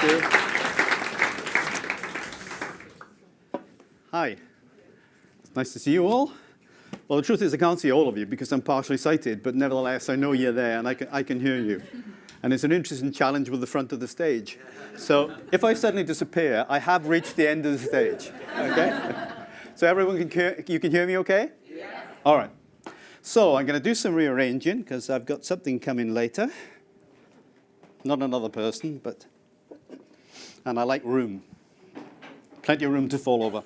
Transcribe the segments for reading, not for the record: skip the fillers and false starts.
Thank you. Hi. It's nice to see you all. Well, the truth is I can't see all of you because I'm partially sighted, but nevertheless, I know you're there and I can hear you. And it's an interesting challenge with the front of the stage. So if I suddenly disappear, I have reached the end of the stage. Okay? So everyone you can hear me okay? Yeah. All right. So I'm going to do some rearranging because I've got something coming later. Not another person, but... And I like room. Plenty of room to fall over.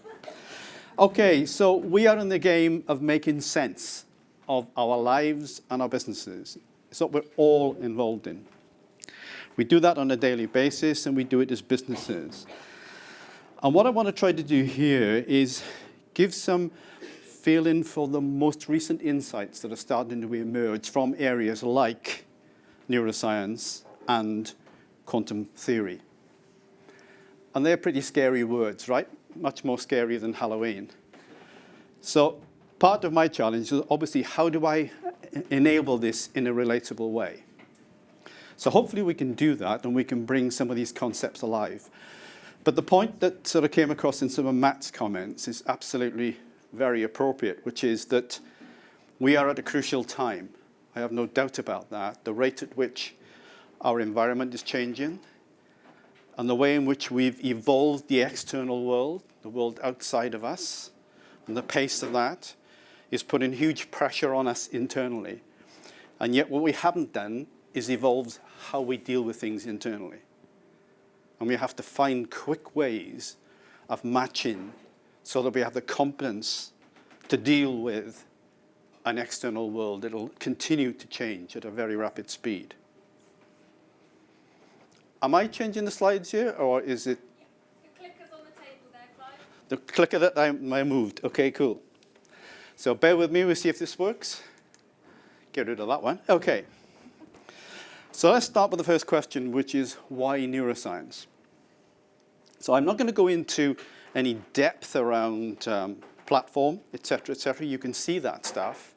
Okay, so we are in the game of making sense of our lives and our businesses. It's what we're all involved in. We do that on a daily basis, and we do it as businesses. And what I want to try to do here is give some feeling for the most recent insights that are starting to emerge from areas like neuroscience and quantum theory. And they're pretty scary words, right? Much more scary than Halloween. So part of my challenge is obviously how do I enable this in a relatable way? So hopefully we can do that and we can bring some of these concepts alive. But the point that sort of came across in some of Matt's comments is absolutely very appropriate, which is that we are at a crucial time. I have no doubt about that. The rate at which our environment is changing and the way in which we've evolved the external world, the world outside of us, and the pace of that is putting huge pressure on us internally. And yet what we haven't done is evolved how we deal with things internally. And we have to find quick ways of matching so that we have the competence to deal with an external world that will continue to change at a very rapid speed. Am I changing the slides here, or is it? The clicker's on the table there, Clive. The clicker that I moved. Okay, cool. So bear with me, we'll see if this works. Get rid of that one. Okay. So let's start with the first question, which is why neuroscience? So I'm not going to go into any depth around platform, et cetera, You can see that stuff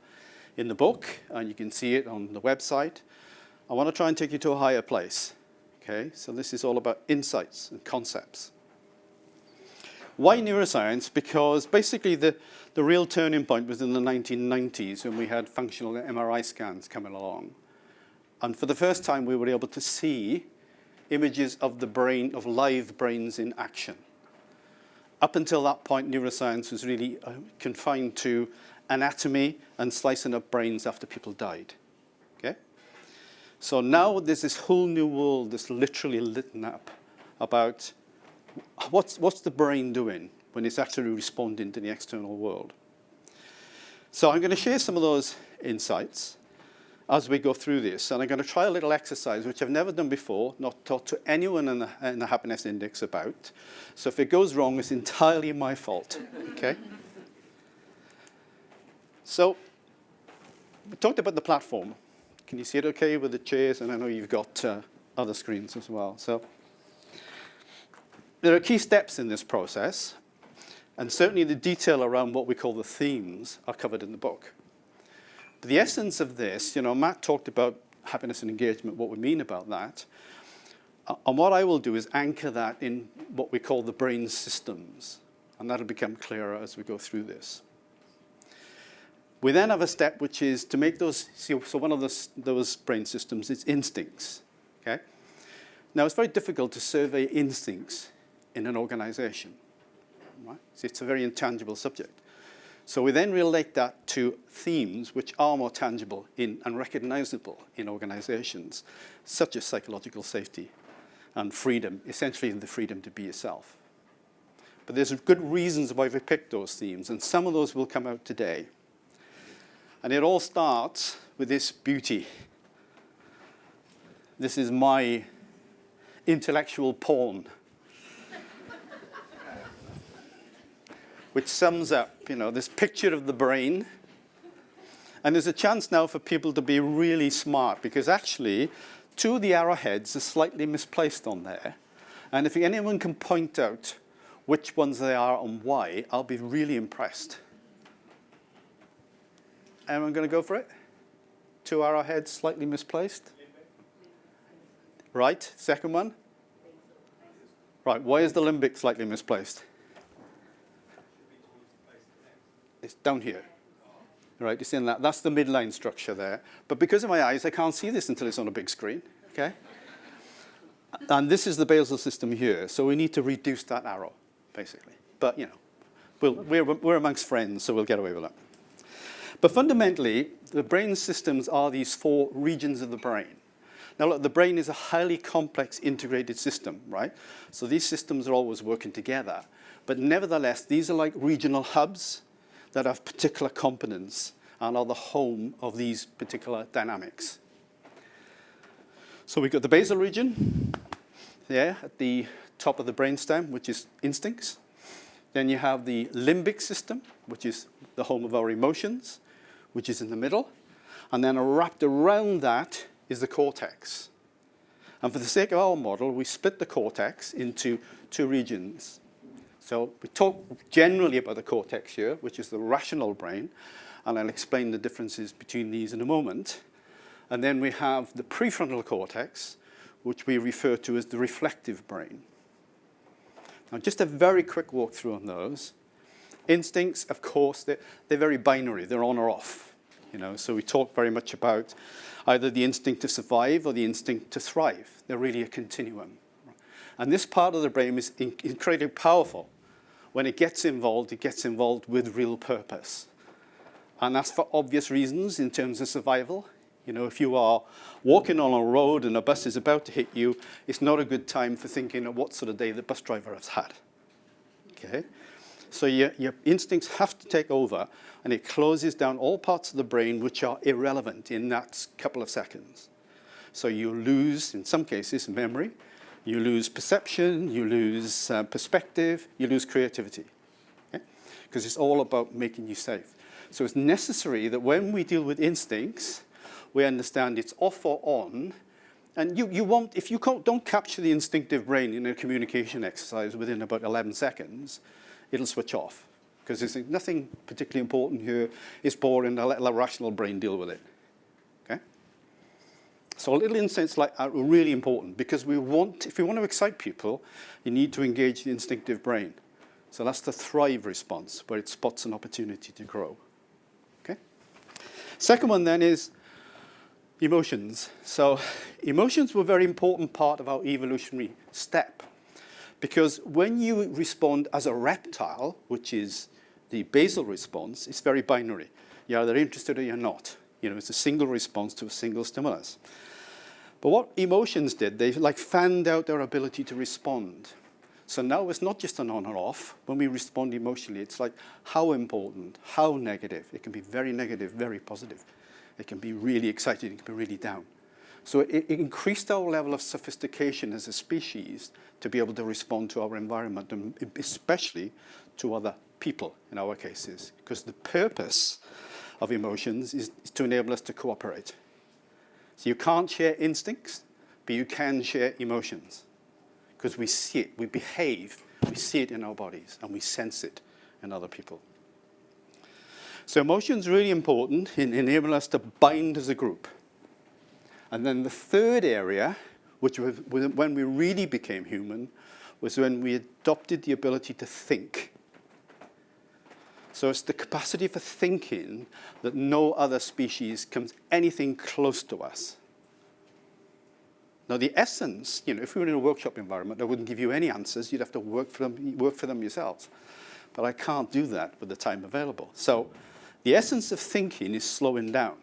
in the book, and you can see it on the website. I want to try and take you to a higher place. Okay, so this is all about insights and concepts. Why neuroscience? Because basically the real turning point was in the 1990s when we had functional MRI scans coming along. And for the first time, we were able to see images of the brain, of live brains in action. Up until that point, neuroscience was really confined to anatomy and slicing up brains after people died. Okay? So now there's this whole new world that's literally lit up about what's the brain doing when it's actually responding to the external world. So I'm going to share some of those insights as we go through this. And I'm going to try a little exercise, which I've never done before, not taught to anyone in the Happiness Index about. So if it goes wrong, it's entirely my fault, okay? So we talked about the platform. Can you see it okay with the chairs? And I know you've got other screens as well. So there are key steps in this process. And certainly the detail around what we call the themes are covered in the book. But the essence of this, Matt talked about happiness and engagement, what we mean about that. And what I will do is anchor that in what we call the brain systems. And that'll become clearer as we go through this. We then have a step which is to make those, so one of those brain systems is instincts. Okay? Now, it's very difficult to survey instincts in an organization. Right? So it's a very intangible subject. So we then relate that to themes which are more tangible and recognizable in organizations, such as psychological safety and freedom, essentially the freedom to be yourself. But there's good reasons why we picked those themes, and some of those will come out today. And it all starts with this beauty. This is my intellectual porn, which sums up, this picture of the brain. And there's a chance now for people to be really smart, because actually, two of the arrowheads are slightly misplaced on there. And if anyone can point out which ones they are and why, I'll be really impressed. Anyone going to go for it? Two arrowheads slightly misplaced. Right, second one. Right, why is the limbic slightly misplaced? It's down here. Right, it's in that. That's the midline structure there. But because of my eyes, I can't see this until it's on a big screen, okay? And this is the basal system here, so we need to reduce that arrow, basically. But, you know, we're amongst friends, so we'll get away with that. But fundamentally, the brain systems are these 4 regions of the brain. Now, look, the brain is a highly complex integrated system, right? So these systems are always working together. But nevertheless, these are like regional hubs that have particular competence and are the home of these particular dynamics. So we've got the basal region there at the top of the brainstem, which is instincts. Then you have the limbic system, which is the home of our emotions, which is in the middle. And then wrapped around that is the cortex. And for the sake of our model, we split the cortex into 2 regions. So we talk generally about the cortex here, which is the rational brain, and I'll explain the differences between these in a moment. And then we have the prefrontal cortex, which we refer to as the reflective brain. Now, just a very quick walkthrough on those. Instincts, of course, they're very binary. They're on or off. You know, so we talk very much about either the instinct to survive or the instinct to thrive. They're really a continuum. And this part of the brain is incredibly powerful. When it gets involved with real purpose. And that's for obvious reasons in terms of survival. You know, if you are walking on a road and a bus is about to hit you, it's not a good time for thinking of what sort of day the bus driver has had. Okay? So your instincts have to take over, and it closes down all parts of the brain which are irrelevant in that couple of seconds. So you lose, in some cases, memory. You lose perception, you lose perspective, you lose creativity. Because it's all about making you safe. So it's necessary that when we deal with instincts, we understand it's off or on. And you won't, if you don't capture the instinctive brain in a communication exercise within about 11 seconds, it'll switch off. Because there's nothing particularly important here. It's boring, I'll let the rational brain deal with it. Okay? So little instincts like are really important because if we want to excite people, you need to engage the instinctive brain. So that's the thrive response, where it spots an opportunity to grow. Okay? Second one then is emotions. So emotions were a very important part of our evolutionary step. Because when you respond as a reptile, which is the basal response, it's very binary. You're either interested or you're not. You know, it's a single response to a single stimulus. But what emotions did, they like fanned out their ability to respond. So now it's not just an on or off. When we respond emotionally, it's like how important, how negative. It can be very negative, very positive. It can be really excited, it can be really down. So it increased our level of sophistication as a species to be able to respond to our environment, and especially to other people in our cases. Because the purpose of emotions is to enable us to cooperate. So you can't share instincts, but you can share emotions. Because we see it, we behave, we see it in our bodies, and we sense it in other people. So emotions are really important in enabling us to bind as a group. And then the third area, which was when we really became human, was when we adopted the ability to think. So it's the capacity for thinking that no other species comes anything close to us. Now the essence, you know, if we were in a workshop environment, I wouldn't give you any answers. You'd have to work for them yourselves. But I can't do that with the time available. So the essence of thinking is slowing down.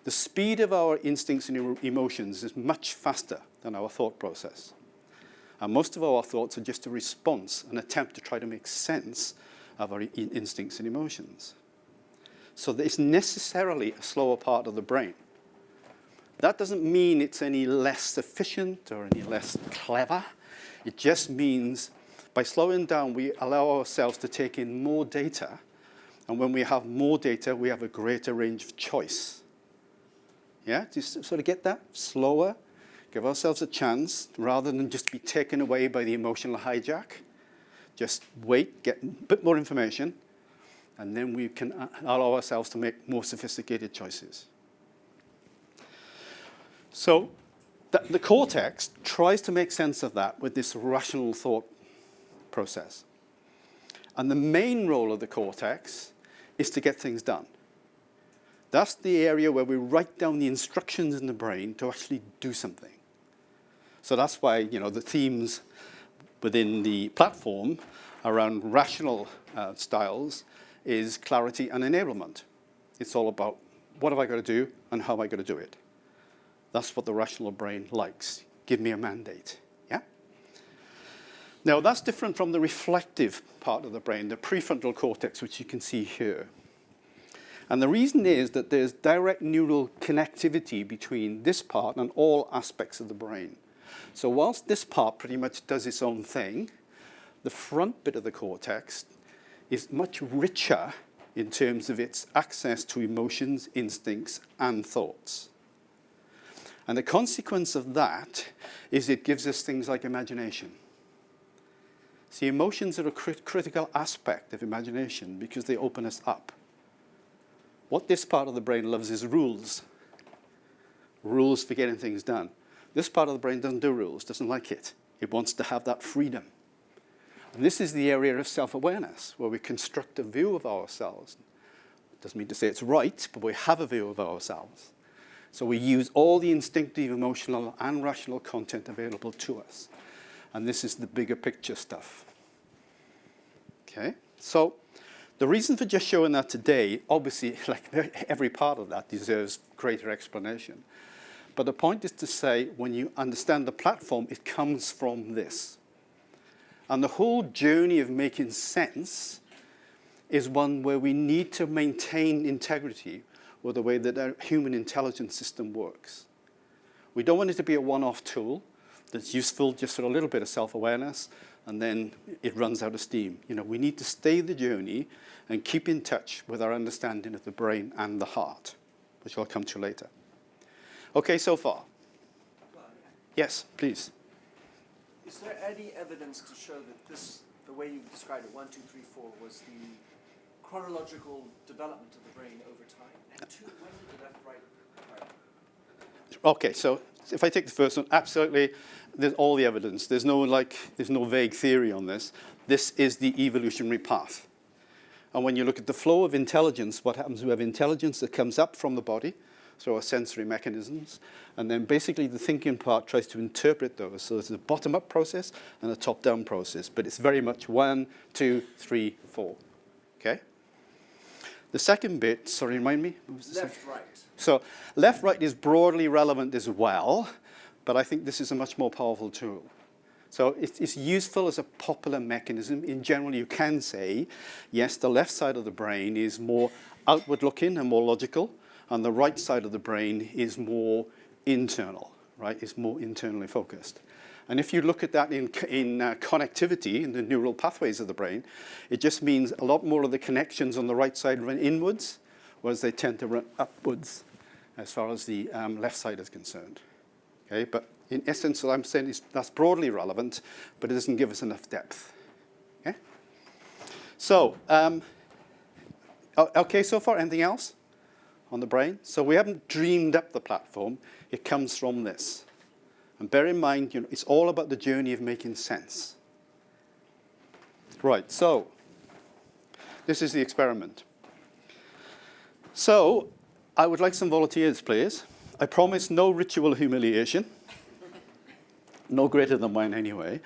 The speed of our instincts and emotions is much faster than our thought process. And most of our thoughts are just a response, an attempt to try to make sense of our instincts and emotions. So it's necessarily a slower part of the brain. That doesn't mean it's any less efficient or any less clever. It just means by slowing down, we allow ourselves to take in more data. And when we have more data, we have a greater range of choice. Yeah, do you sort of get that? Slower, give ourselves a chance rather than just be taken away by the emotional hijack. Just wait, get a bit more information, and then we can allow ourselves to make more sophisticated choices. So The cortex tries to make sense of that with this rational thought process. And the main role of the cortex is to get things done. That's the area where we write down the instructions in the brain to actually do something. So that's why, the themes within the platform around rational styles is clarity and enablement. It's all about what have I got to do and how am I going to do it. That's what the rational brain likes. Give me a mandate. Yeah? Now, that's different from the reflective part of the brain, the prefrontal cortex, which you can see here. And the reason is that there's direct neural connectivity between this part and all aspects of the brain. So whilst this part pretty much does its own thing, the front bit of the cortex is much richer in terms of its access to emotions, instincts, and thoughts. And the consequence of that is it gives us things like imagination. See, emotions are a critical aspect of imagination because they open us up. What this part of the brain loves is rules. Rules for getting things done. This part of the brain doesn't do rules, doesn't like it. It wants to have that freedom. And this is the area of self-awareness, where we construct a view of ourselves. Doesn't mean to say it's right, but we have a view of ourselves. So we use all the instinctive, emotional, and rational content available to us. And this is the bigger picture stuff. Okay? So the reason for just showing that today, obviously, like every part of that deserves greater explanation. But the point is to say, when you understand the platform, it comes from this. And the whole journey of making sense is one where we need to maintain integrity with the way that our human intelligence system works. We don't want it to be a one-off tool that's useful just for a little bit of self-awareness, and then it runs out of steam. We need to stay the journey and keep in touch with our understanding of the brain and the heart, which I'll come to later. Okay, so far? Yes, please. Is there any evidence to show that the way you described it, 1, 2, 3, 4, was the chronological development of the brain over time? And 2, when did the left, right, right? Okay, so if I take the first one, absolutely, there's all the evidence. There's no vague theory on this. This is the evolutionary path. And when you look at the flow of intelligence, what happens? We have intelligence that comes up from the body, through our sensory mechanisms, and then basically the thinking part tries to interpret those. So there's a bottom-up process and a top-down process, but it's very much 1, 2, 3, 4. Okay? The second bit, sorry, remind me? What was the Left, right. So left, right is broadly relevant as well, but I think this is a much more powerful tool. So it's useful as a popular mechanism. In general, you can say, yes, the left side of the brain is more outward-looking and more logical, and the right side of the brain is more internal, right? It's more internally focused. And if you look at that in connectivity, in the neural pathways of the brain, it just means a lot more of the connections on the right side run inwards, whereas they tend to run upwards as far as the left side is concerned. Okay, but in essence, what I'm saying is that's broadly relevant, but it doesn't give us enough depth. Okay? So, okay so far, anything else on the brain? So we haven't dreamed up the platform. It comes from this. And bear in mind, it's all about the journey of making sense. Right, so this is the experiment. So I would like some volunteers, please. I promise no ritual humiliation. No greater than mine anyway.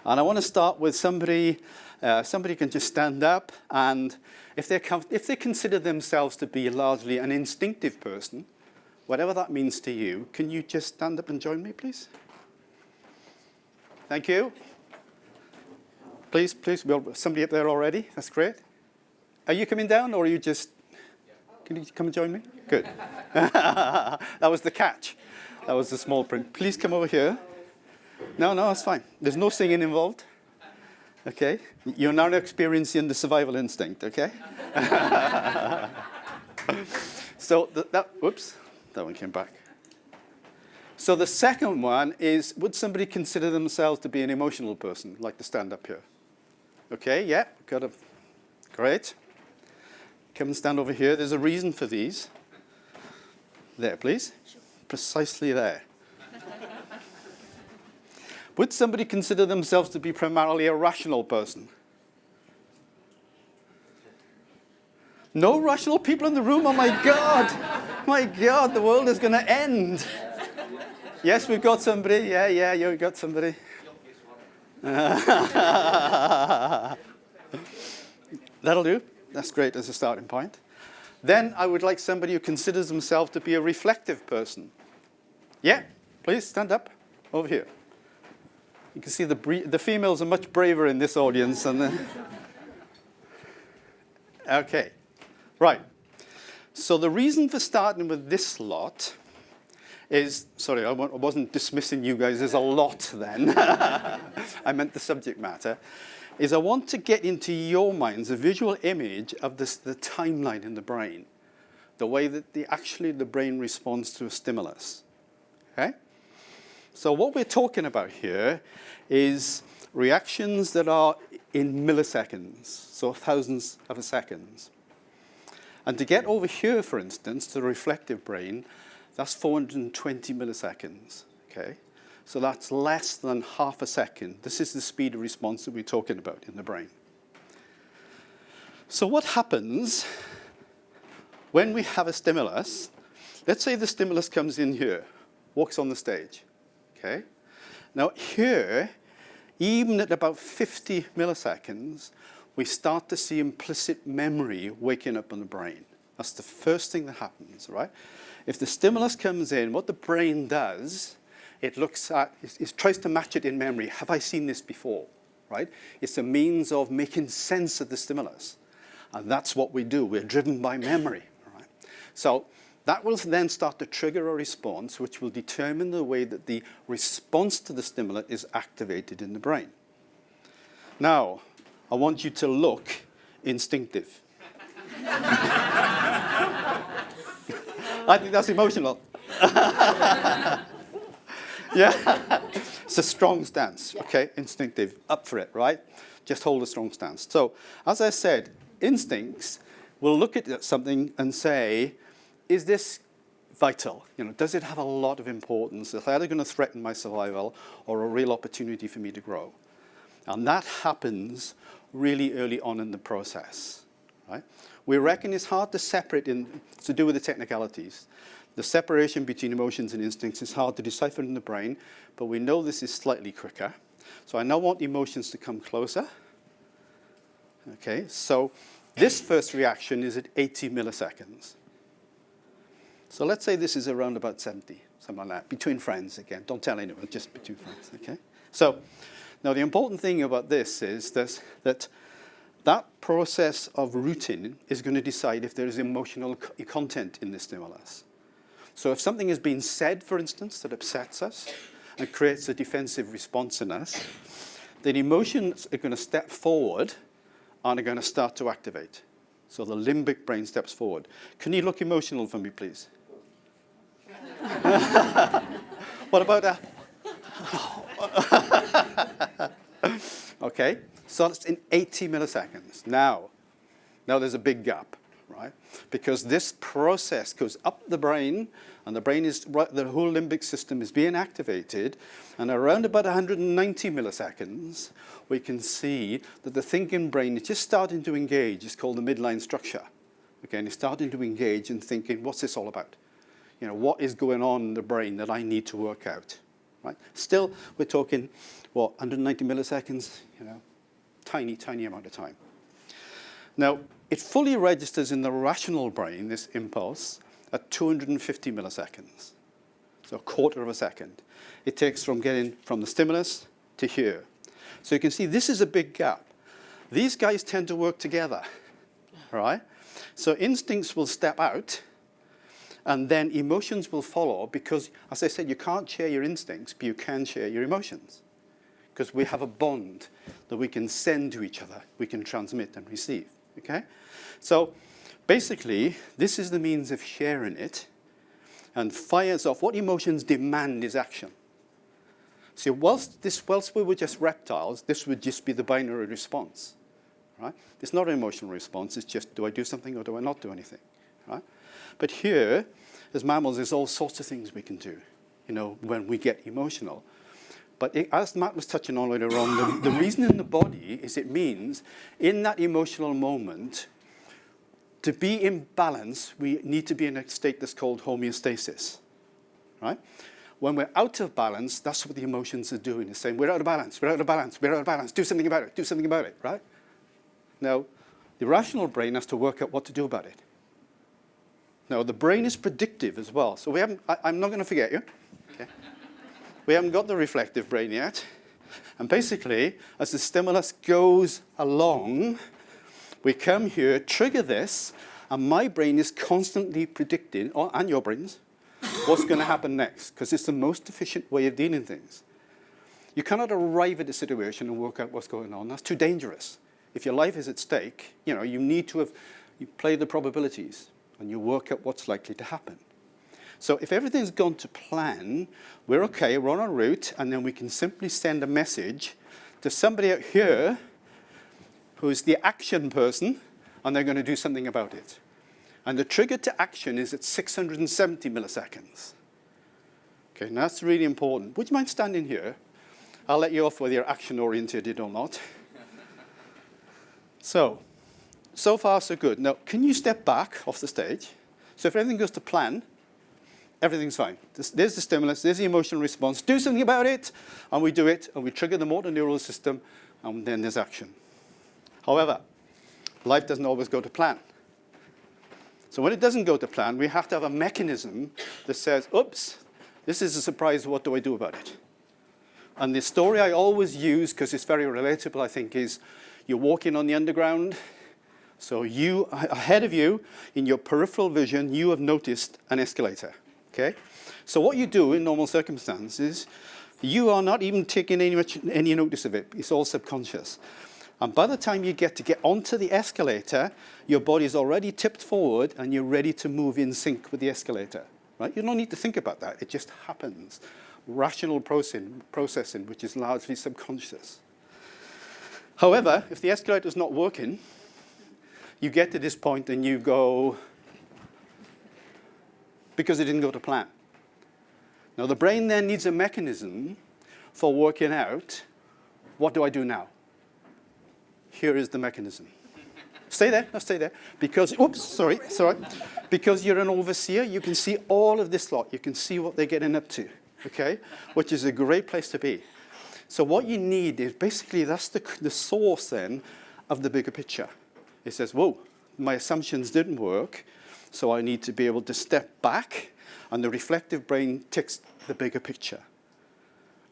And I want to start with somebody can just stand up, and if they consider themselves to be largely an instinctive person, whatever that means to you, can you just stand up and join me, please? Thank you. Please, somebody up there already? That's great. Are you coming down, or are you just... Can you come and join me? Good. That was the catch. That was the small print. Please come over here. No, that's fine. There's no singing involved. Okay? You're now experiencing the survival instinct, okay? So whoops, that one came back. So the second one is, would somebody consider themselves to be an emotional person, like to stand up here? Okay, yeah, great. Come and stand over here. There's a reason for these. There, please. Precisely there. Would somebody consider themselves to be primarily a rational person? No rational people in the room? Oh my God! My God, the world is going to end. Yes, we've got somebody. Yeah, you've got somebody. That'll do. That's great as a starting point. Then I would like somebody who considers themselves to be a reflective person. Yeah, please stand up over here. You can see the females are much braver in this audience than the... Okay, right. So the reason for starting with this lot is, sorry, I wasn't dismissing you guys as a lot then. I meant the subject matter, is I want to get into your minds a visual image of the timeline in the brain, the way that actually the brain responds to a stimulus. Okay? So what we're talking about here is reactions that are in milliseconds, so thousands of seconds. And to get over here, for instance, to the reflective brain, that's 420 milliseconds. Okay? So that's less than half a second. This is the speed of response that we're talking about in the brain. So what happens when we have a stimulus? Let's say the stimulus comes in here, walks on the stage. Okay? Now here, even at about 50 milliseconds, we start to see implicit memory waking up in the brain. That's the first thing that happens, right? If the stimulus comes in, what the brain does, it looks at, it tries to match it in memory. Have I seen this before, right? It's a means of making sense of the stimulus. And that's what we do. We're driven by memory, right? So that will then start to trigger a response which will determine the way that the response to the stimulus is activated in the brain. Now, I want you to look instinctive. I think that's emotional. Yeah, it's a strong stance, okay, instinctive, up for it, right? Just hold a strong stance. So, as I said, instincts will look at something and say, is this vital? You know, does it have a lot of importance? Is it either going to threaten my survival or a real opportunity for me to grow? And that happens really early on in the process, right? We reckon it's hard to separate to do with the technicalities. The separation between emotions and instincts is hard to decipher in the brain, but we know this is slightly quicker. So I now want emotions to come closer. Okay, so this first reaction is at 80 milliseconds. So let's say this is around about 70, something like that, between friends again. Don't tell anyone, just between friends, okay? So now the important thing about this is that process of routing is going to decide if there is emotional content in the stimulus. So if something has been said, for instance, that upsets us and creates a defensive response in us, then emotions are going to step forward and are going to start to activate. So the limbic brain steps forward. Can you look emotional for me, please? What about that? Okay, so that's in 80 milliseconds. Now there's a big gap, right? Because this process goes up the brain, and the brain is, the whole limbic system is being activated, and around about 190 milliseconds, we can see that the thinking brain is just starting to engage. It's called the midline structure. Okay, and it's starting to engage and thinking, what's this all about? You know, what is going on in the brain that I need to work out, right? Still, we're talking, what, 190 milliseconds, you know, tiny, tiny amount of time. Now, it fully registers in the rational brain, this impulse, at 250 milliseconds, so a quarter of a second. It takes from getting from the stimulus to here. So you can see this is a big gap. These guys tend to work together, right? So instincts will step out, and then emotions will follow because, as I said, you can't share your instincts, but you can share your emotions because we have a bond that we can send to each other, we can transmit and receive, okay? So basically, this is the means of sharing it and fires off. What emotions demand is action. See, whilst we were just reptiles, this would just be the binary response, right? It's not an emotional response, it's just, do I do something or do I not do anything, right? But here, as mammals, there's all sorts of things we can do, you know, when we get emotional. But as Matt was touching on earlier on, the reason in the body is it means in that emotional moment, to be in balance, we need to be in a state that's called homeostasis, right? When we're out of balance, that's what the emotions are doing. It's saying, we're out of balance, we're out of balance, we're out of balance, do something about it, do something about it, right? Now, the rational brain has to work out what to do about it. Now, the brain is predictive as well. So I'm not going to forget you. Okay? We haven't got the reflective brain yet. And basically, as the stimulus goes along, we come here, trigger this, and my brain is constantly predicting, and your brains, what's going to happen next, because it's the most efficient way of dealing with things. You cannot arrive at a situation and work out what's going on. That's too dangerous. If your life is at stake, you need to you play the probabilities, and you work out what's likely to happen. So if everything's gone to plan, we're okay, we're on our route, and then we can simply send a message to somebody out here who's the action person, and they're going to do something about it. And the trigger to action is at 670 milliseconds. Okay, now that's really important. Would you mind standing here? I'll let you off whether you're action-oriented or not. So far so good. Now, can you step back off the stage? So if everything goes to plan, everything's fine. There's the stimulus, there's the emotional response. Do something about it, and we do it, and we trigger the motor neural system, and then there's action. However, life doesn't always go to plan. So when it doesn't go to plan, we have to have a mechanism that says, oops, this is a surprise, what do I do about it? And the story I always use, because it's very relatable, I think, is you're walking on the underground. So you, ahead of you, in your peripheral vision, you have noticed an escalator, okay? So what you do in normal circumstances, you are not even taking any notice of it. It's all subconscious. And by the time you get onto the escalator, your body's already tipped forward and you're ready to move in sync with the escalator, right? You don't need to think about that. It just happens. Rational processing, which is largely subconscious. However, if the escalator is not working, you get to this point and you go, because it didn't go to plan. Now, the brain then needs a mechanism for working out, what do I do now? Here is the mechanism. Stay there, no, stay there. Because, oops, sorry. Because you're an overseer, you can see all of this lot. You can see what they're getting up to, okay? Which is a great place to be. So what you need is basically, that's the source then of the bigger picture. It says, whoa, my assumptions didn't work, so I need to be able to step back, and the reflective brain takes the bigger picture.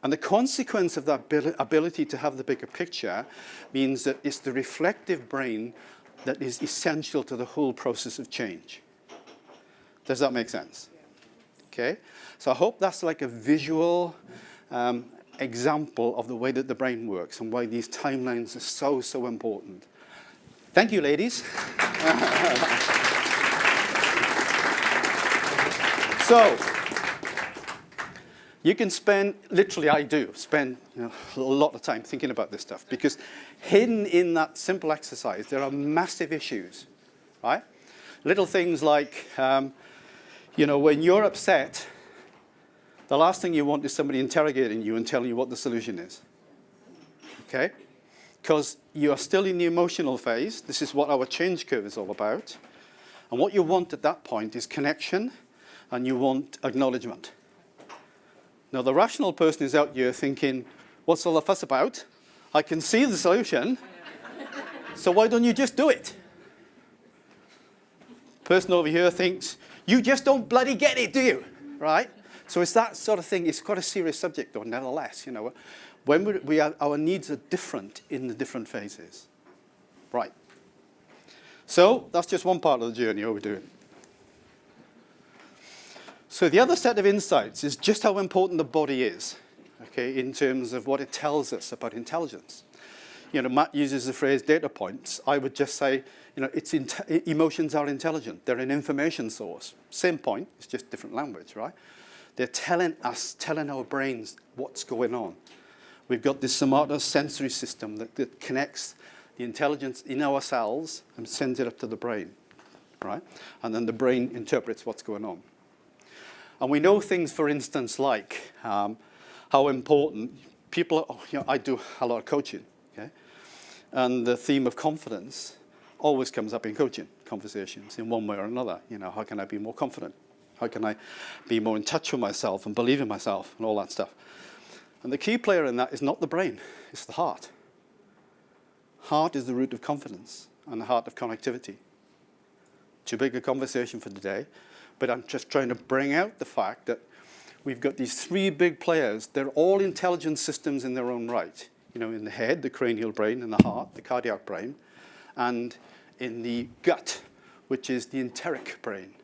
And the consequence of that ability to have the bigger picture means that it's the reflective brain that is essential to the whole process of change. Does that make sense? Okay? So I hope that's like a visual example of the way that the brain works and why these timelines are so important. Thank you, ladies. So, you can spend, literally I do, spend a lot of time thinking about this stuff, because hidden in that simple exercise, there are massive issues, right? Little things like, when you're upset, the last thing you want is somebody interrogating you and telling you what the solution is, okay? Because you are still in the emotional phase. This is what our change curve is all about. And what you want at that point is connection, and you want acknowledgement. Now, the rational person is out here thinking, what's all the fuss about? I can see the solution, so why don't you just do it? Person over here thinks, you just don't bloody get it, do you? Right? So it's that sort of thing. It's quite a serious subject, though, nevertheless. When our needs are different in the different phases. Right. So that's just one part of the journey we're doing. So the other set of insights is just how important the body is, okay, in terms of what it tells us about intelligence. Matt uses the phrase data points. I would just say, emotions are intelligent. They're an information source. Same point, it's just different language, right? They're telling our brains what's going on. We've got this somatosensory system that connects the intelligence in our cells and sends it up to the brain, right? And then the brain interprets what's going on. And we know things, for instance, like how important people, I do a lot of coaching, okay? And the theme of confidence always comes up in coaching conversations in one way or another. How can I be more confident? How can I be more in touch with myself and believe in myself and all that stuff? And the key player in that is not the brain, it's the heart. Heart is the root of confidence and the heart of connectivity. Too big a conversation for today, but I'm just trying to bring out the fact that we've got these three big players. They're all intelligent systems in their own right. In the head, the cranial brain, in the heart, the cardiac brain, and in the gut, which is the enteric brain.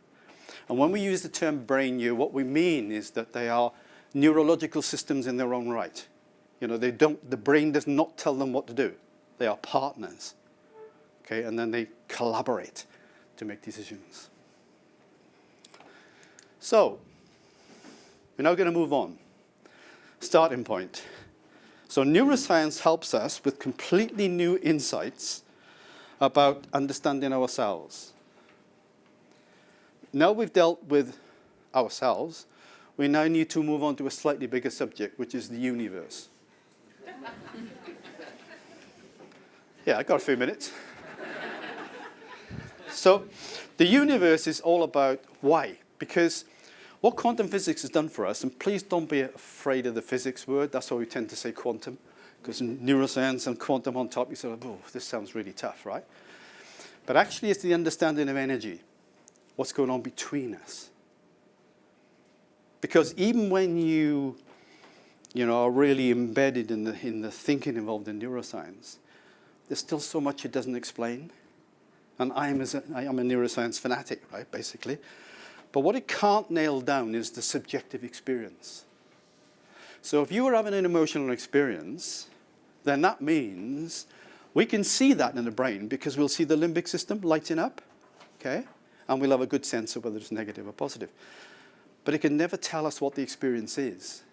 And when we use the term brain, what we mean is that they are neurological systems in their own right. The brain does not tell them what to do. They are partners, okay? And then they collaborate to make decisions. So, we're now going to move on. Starting point. So neuroscience helps us with completely new insights about understanding ourselves. Now we've dealt with ourselves, we now need to move on to a slightly bigger subject, which is the universe. Yeah, I got a few minutes. So the universe is all about why. Because what quantum physics has done for us, and please don't be afraid of the physics word, that's why we tend to say quantum, because in neuroscience and quantum on top, you sort of, oh, this sounds really tough, right? But actually it's the understanding of energy, what's going on between us. Because even when you are really embedded in the thinking involved in neuroscience, there's still so much it doesn't explain. And I am a neuroscience fanatic, right, basically. But what it can't nail down is the subjective experience. So if you are having an emotional experience, then that means we can see that in the brain because we'll see the limbic system lighting up, okay? And we'll have a good sense of whether it's negative or positive. But it can never tell us what the experience is.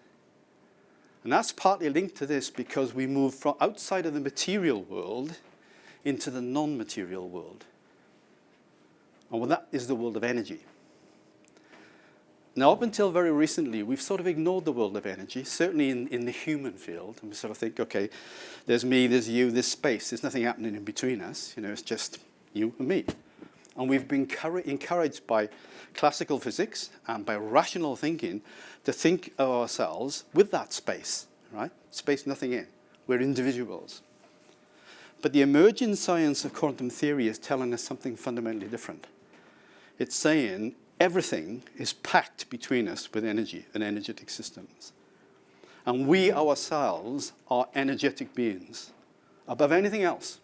And that's partly linked to this because we move from outside of the material world into the non-material world. And well, that is the world of energy. Now, up until very recently, we've sort of ignored the world of energy, certainly in the human field. And we sort of think, okay, there's me, there's you, there's space. There's nothing happening in between us. It's just you and me. And we've been encouraged by classical physics and by rational thinking to think of ourselves with that space, right? Space, nothing in. We're individuals. But the emerging science of quantum theory is telling us something fundamentally different. It's saying everything is packed between us with energy and energetic systems. And we ourselves are energetic beings above anything else.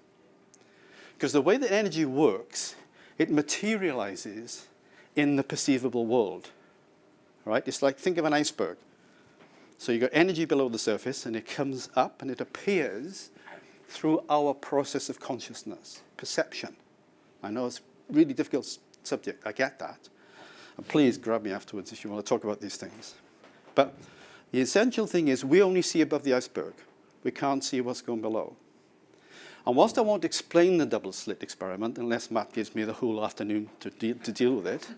Because the way that energy works, it materializes in the perceivable world. Right? It's like, think of an iceberg. So you've got energy below the surface, and it comes up, and it appears through our process of consciousness, perception. I know it's a really difficult subject, I get that. And please grab me afterwards if you want to talk about these things. But the essential thing is we only see above the iceberg. We can't see what's going below. And whilst I won't explain the double slit experiment, unless Matt gives me the whole afternoon to deal with it,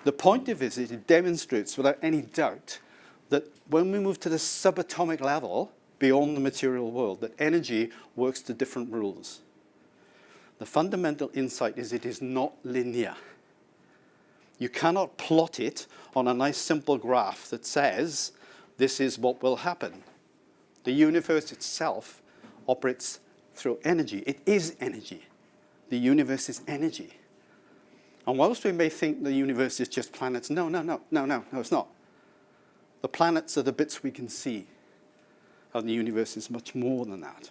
the point of it is it demonstrates without any doubt that when we move to the subatomic level, beyond the material world, that energy works to different rules. The fundamental insight is it is not linear. You cannot plot it on a nice simple graph that says this is what will happen. The universe itself operates through energy. It is energy. The universe is energy. And whilst we may think the universe is just planets, no, it's not. The planets are the bits we can see, and the universe is much more than that.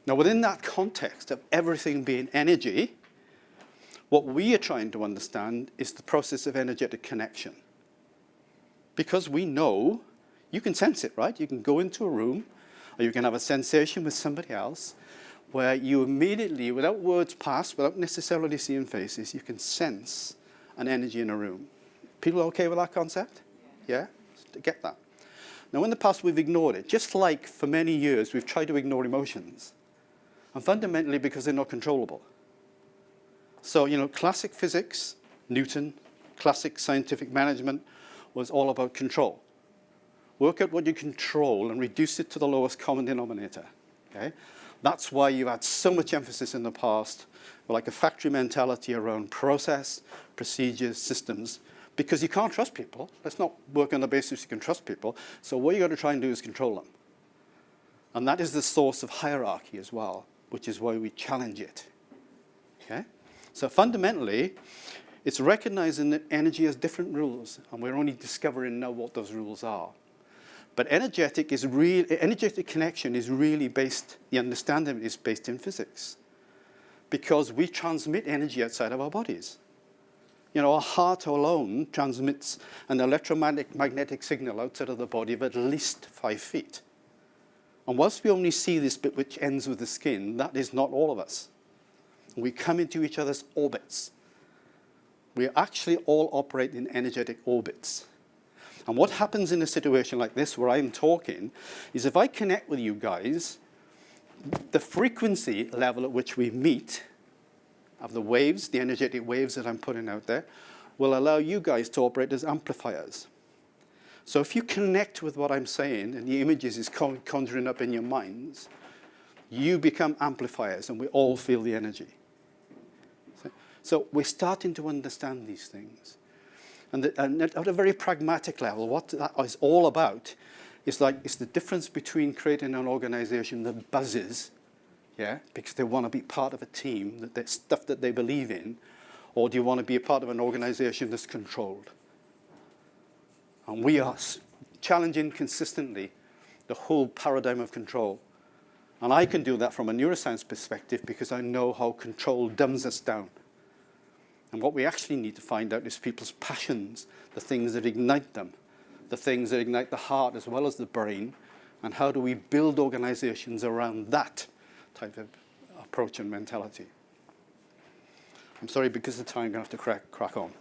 Now, within that context of everything being energy, what we are trying to understand is the process of energetic connection. Because we know, you can sense it, right? You can go into a room, or you can have a sensation with somebody else, where you immediately, without words passed, without necessarily seeing faces, you can sense an energy in a room. People okay with that concept? Yeah? Get that. Now, in the past, we've ignored it. Just like for many years, we've tried to ignore emotions. And fundamentally, because they're not controllable. So, classic physics, Newton, classic scientific management was all about control. Work out what you control and reduce it to the lowest common denominator. Okay? That's why you've had so much emphasis in the past, like a factory mentality around process, procedures, systems, because you can't trust people. Let's not work on the basis you can trust people. So what you got to try and do is control them. And that is the source of hierarchy as well, which is why we challenge it. Okay? So fundamentally, it's recognizing that energy has different rules, and we're only discovering now what those rules are. But energetic connection is really based, the understanding is based in physics, because we transmit energy outside of our bodies. You know, our heart alone transmits an electromagnetic signal outside of the body of at least 5 feet. And whilst we only see this bit which ends with the skin, that is not all of us. We come into each other's orbits. We actually all operate in energetic orbits. And what happens in a situation like this where I'm talking is if I connect with you guys, the frequency level at which we meet of the waves, the energetic waves that I'm putting out there, will allow you guys to operate as amplifiers. So if you connect with what I'm saying and the images is conjuring up in your minds, you become amplifiers and we all feel the energy. So we're starting to understand these things. And at a very pragmatic level, what that is all about is it's the difference between creating an organization that buzzes, yeah, because they want to be part of a team, that there's stuff that they believe in, or do you want to be a part of an organization that's controlled? And we are challenging consistently the whole paradigm of control. And I can do that from a neuroscience perspective because I know how control dumbs us down. And what we actually need to find out is people's passions, the things that ignite them, the things that ignite the heart as well as the brain, and how do we build organizations around that type of approach and mentality. I'm sorry, because of time, I'm going to have to crack on.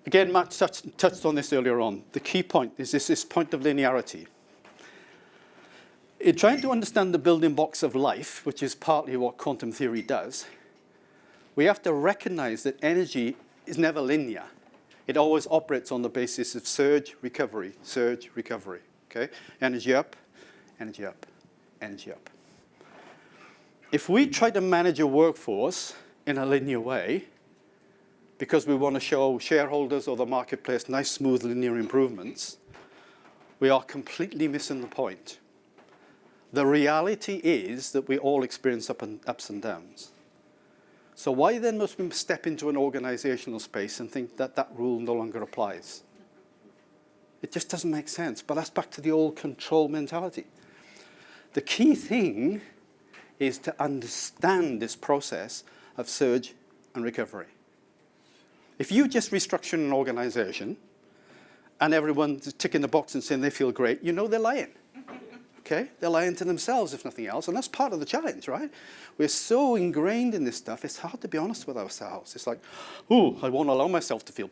Again, Matt touched on this earlier on. The key point is this point of linearity. In trying to understand the building blocks of life, which is partly what quantum theory does, we have to recognize that energy is never linear. It always operates on the basis of surge, recovery, okay? Energy up, energy up, energy up. If we try to manage a workforce in a linear way, because we want to show shareholders or the marketplace nice, smooth, linear improvements, we are completely missing the point. The reality is that we all experience ups and downs. So why then must we step into an organizational space and think that that rule no longer applies? It just doesn't make sense. But that's back to the old control mentality. The key thing is to understand this process of surge and recovery. If you just restructure an organization and everyone's ticking the box and saying they feel great, you know they're lying. Okay? They're lying to themselves, if nothing else, and that's part of the challenge, right? We're so ingrained in this stuff, it's hard to be honest with ourselves. It's like, ooh, I won't allow myself to feel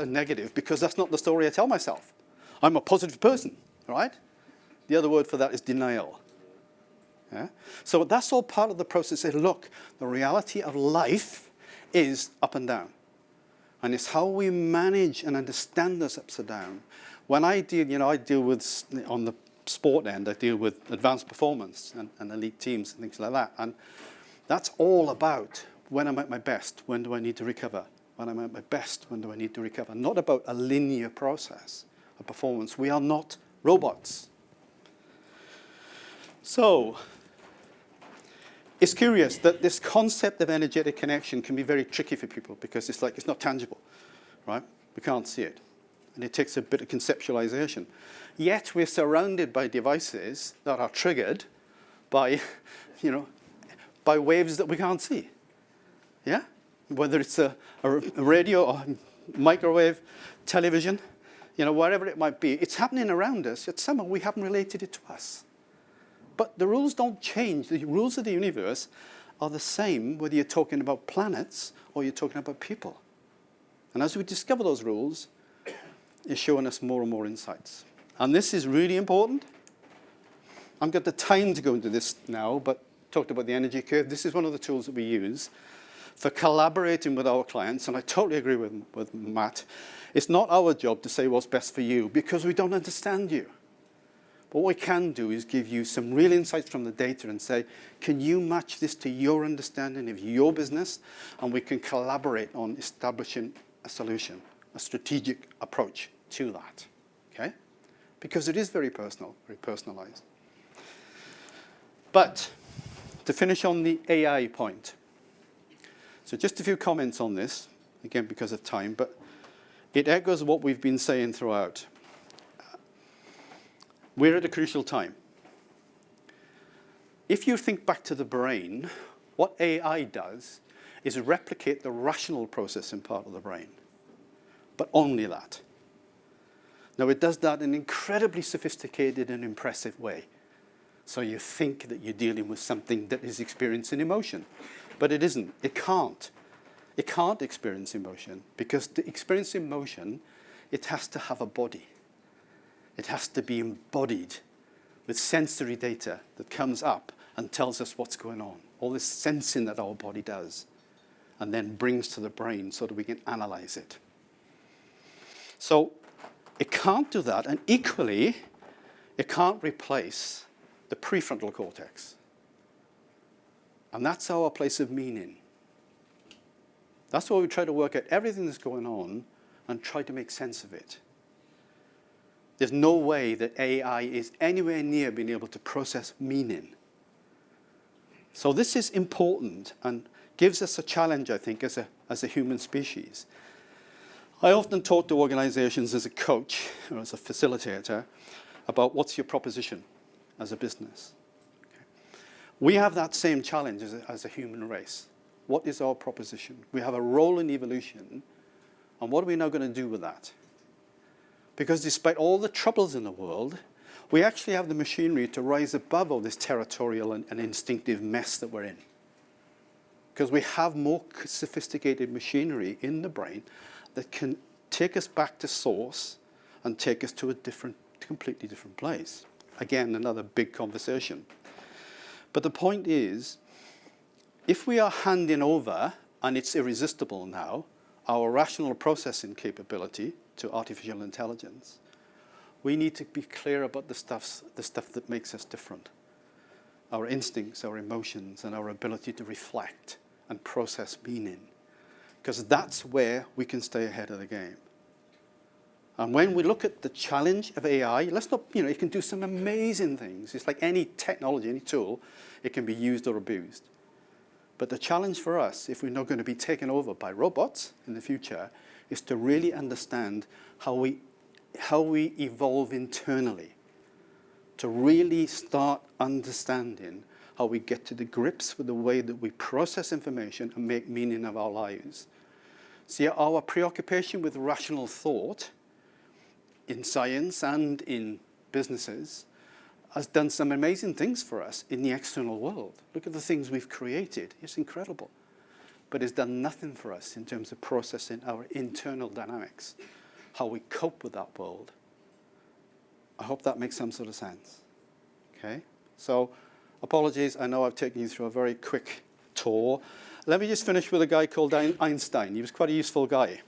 negative, because that's not the story I tell myself. I'm a positive person, right? The other word for that is denial. Yeah? So that's all part of the process. Look, the reality of life is up and down. And it's how we manage and understand those ups and downs. When I deal with, on the sport end, I deal with advanced performance and elite teams and things like that. And that's all about when I'm at my best, when do I need to recover? When I'm at my best, when do I need to recover? Not about a linear process of performance. We are not robots. So it's curious that this concept of energetic connection can be very tricky for people because it's not tangible, right? We can't see it. And it takes a bit of conceptualization. Yet we're surrounded by devices that are triggered by, by waves that we can't see. Yeah? Whether it's a radio or microwave, television, whatever it might be, it's happening around us, yet somehow we haven't related it to us. But the rules don't change. The rules of the universe are the same whether you're talking about planets or you're talking about people. And as we discover those rules, it's showing us more and more insights. And this is really important. I haven't got the time to go into this now, but talked about the energy curve. This is one of the tools that we use. for collaborating with our clients, and I totally agree with Matt, it's not our job to say what's best for you because we don't understand you. But what we can do is give you some real insights from the data and say, can you match this to your understanding of your business? And we can collaborate on establishing a solution, a strategic approach to that, okay? Because it is very personal, very personalized. But to finish on the AI point, so just a few comments on this, again because of time, but it echoes what we've been saying throughout. We're at a crucial time. If you think back to the brain, what AI does is replicate the rational processing part of the brain, but only that. Now, it does that in an incredibly sophisticated and impressive way. So you think that you're dealing with something that is experiencing emotion, but it isn't. It can't. It can't experience emotion because to experience emotion, it has to have a body. It has to be embodied with sensory data that comes up and tells us what's going on. All this sensing that our body does and then brings to the brain so that we can analyze it. So it can't do that, and equally, it can't replace the prefrontal cortex. And that's our place of meaning. That's why we try to work out everything that's going on and try to make sense of it. There's no way that AI is anywhere near being able to process meaning. So this is important and gives us a challenge, I think, as a human species. I often talk to organizations as a coach or as a facilitator about what's your proposition as a business. Okay. We have that same challenge as a human race. What is our proposition? We have a role in evolution, and what are we now going to do with that? Because despite all the troubles in the world, we actually have the machinery to rise above all this territorial and instinctive mess that we're in. Because we have more sophisticated machinery in the brain that can take us back to source and take us to a completely different place. Again, another big conversation. But the point is, if we are handing over, and it's irresistible now, our rational processing capability to artificial intelligence, we need to be clear about the stuff that makes us different. Our instincts, our emotions, and our ability to reflect and process meaning. Because that's where we can stay ahead of the game. And when we look at the challenge of AI, let's not, it can do some amazing things. It's like any technology, any tool, it can be used or abused. But the challenge for us, if we're not going to be taken over by robots in the future, is to really understand how we evolve internally, to really start understanding how we get to the grips with the way that we process information and make meaning of our lives. See, our preoccupation with rational thought in science and in businesses has done some amazing things for us in the external world. Look at the things we've created. It's incredible. But it's done nothing for us in terms of processing our internal dynamics, how we cope with that world. I hope that makes some sort of sense. Okay? So, apologies, I know I've taken you through a very quick tour. Let me just finish with a guy called Einstein. He was quite a useful guy.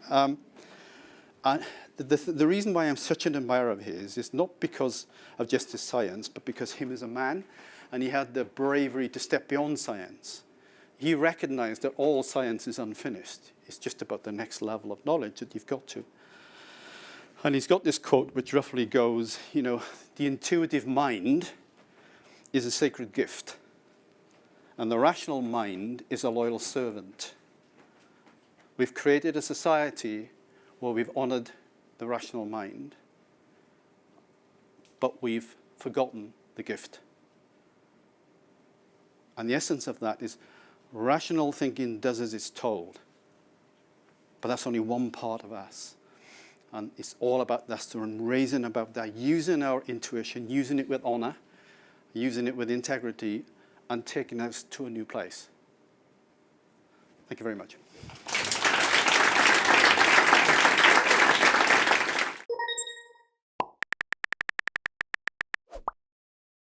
And the reason why I'm such an admirer of his is not because of just his science, but because him as a man, and he had the bravery to step beyond science. He recognized that all science is unfinished. It's just about the next level of knowledge that you've got to. And he's got this quote which roughly goes, the intuitive mind is a sacred gift, and the rational mind is a loyal servant. We've created a society where we've honored the rational mind, but we've forgotten the gift. And the essence of that is rational thinking does as it's told, but that's only one part of us. And it's all about that, and raising about that, using our intuition, using it with honor, using it with integrity, and taking us to a new place. Thank you very much.